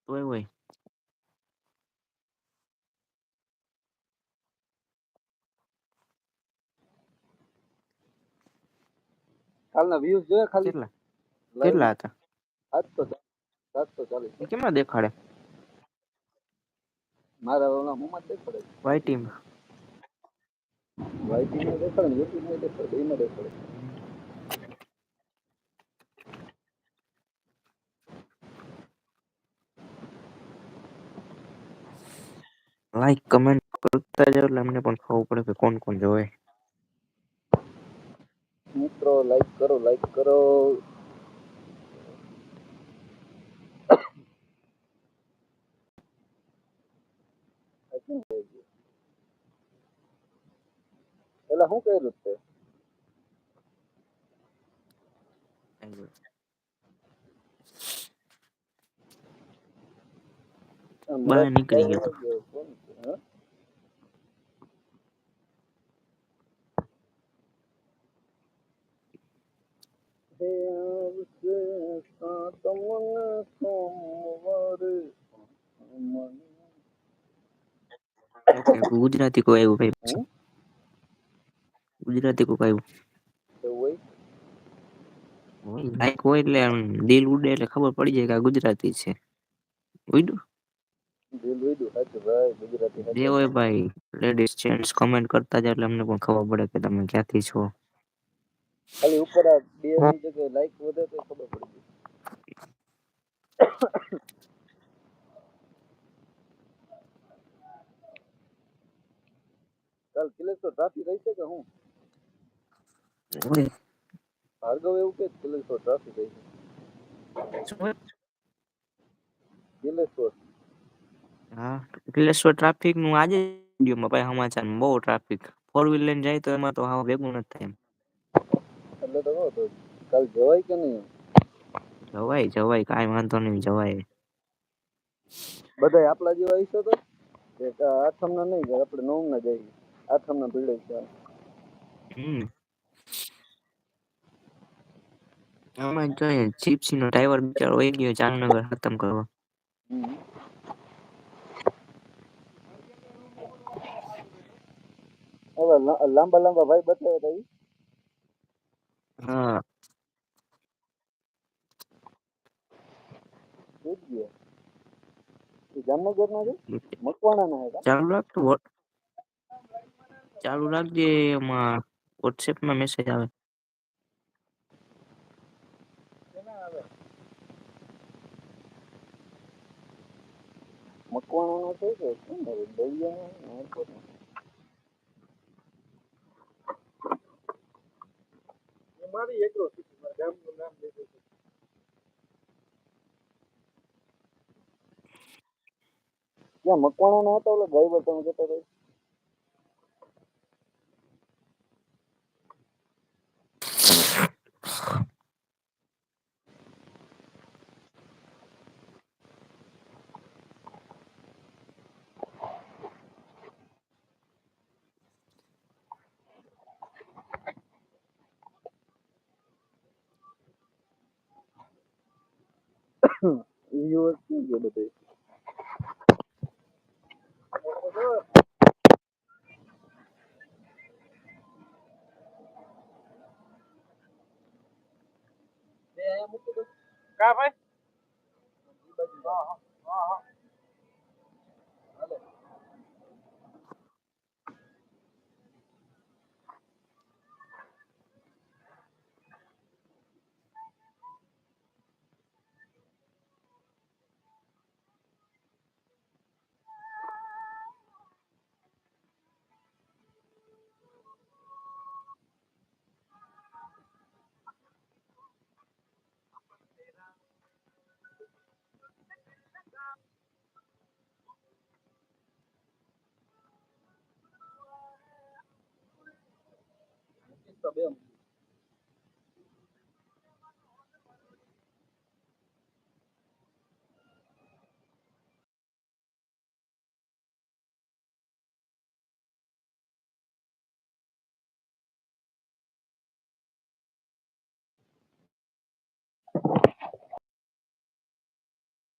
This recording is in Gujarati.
હોય કાલના વ્યૂઝ જોયા ખાલી કેટલા હતા? 740 કેમાં દેખાડે? મારા ઓલા મોમાં દેખાડે વાઈટી માં દેખાડે યુટ્યુબ માં દેખાડે એમાં દેખાડે. લાઈક કમેન્ટ કરતા જાવ એટલે અમને પણ ખબર પડે કે કોણ કોણ જોવે. મિત્રો લાઈક કરો. એલા શું કર્યું તે? બહાર નીકળી ગયો તો. ગુજરાતી કોઈ આવ્યું ભાઈ? ગુજરાતી કોઈ આવ્યું? લાઈક હોય એટલે દિલ ઉડે એટલે ખબર પડી જાય કે આ ગુજરાતી છે. ઉડ્યું? જે હોય ભાઈ લેડીઝ જેન્ટ્સ કમેન્ટ કરતા જાય એટલે અમને પણ ખબર પડે કે તમે ક્યાંથી છો. ખાલી ઉપર આ બે ની જગ્યાએ લાઈક વધે તો ખબર પડી જાય. કાલ કિલેશ્વર ટ્રાફિક રહેશે કે હું? ભાર્ગવ એવું કે કિલેશ્વર ટ્રાફિક રહેશે. કિલેશ્વર હા કિલેશ્વર ટ્રાફિક નું આજે વિડિયોમાં ભાઈ સમાચાર બહુ ટ્રાફિક. 4 વ્હીલર લઈને જાય તો એમાં તો હાવ ભેગું નથી થાય. એટલે તો કહો કાલ જવાય કે નહીં? જવાય કાંઈ વાંધો નહીં જવાય. બધા આપલા જેવા ઈચ્છો તો આઠમ ના નહીં જાય આપણે 9 ના જઈએ. આઠમ ના ભીડે છે. આમાં જોઈએ જીપ્સી નો ડ્રાઈવર બિચારો વહી ગયો જામનગર ખતમ કરવા. હવે લાંબા ભાઈ બતાવ્યા હતા. હા જામનગર ના છે મકવાણા ના હતા. ચાલુ રાખજે એમાં વોટ્સએપમાં મેસેજ આવે. મકવાણા નો છે કે શું દરિયા મારી એગ્રોસિટી ગામનું નામ લીધું છે. ત્યાં મકવાણા ના હતા ઓલા ડ્રાઈવર તમે જતા રહી. યુએસ શું છે બધે? કા ભાઈ? હા. તો બે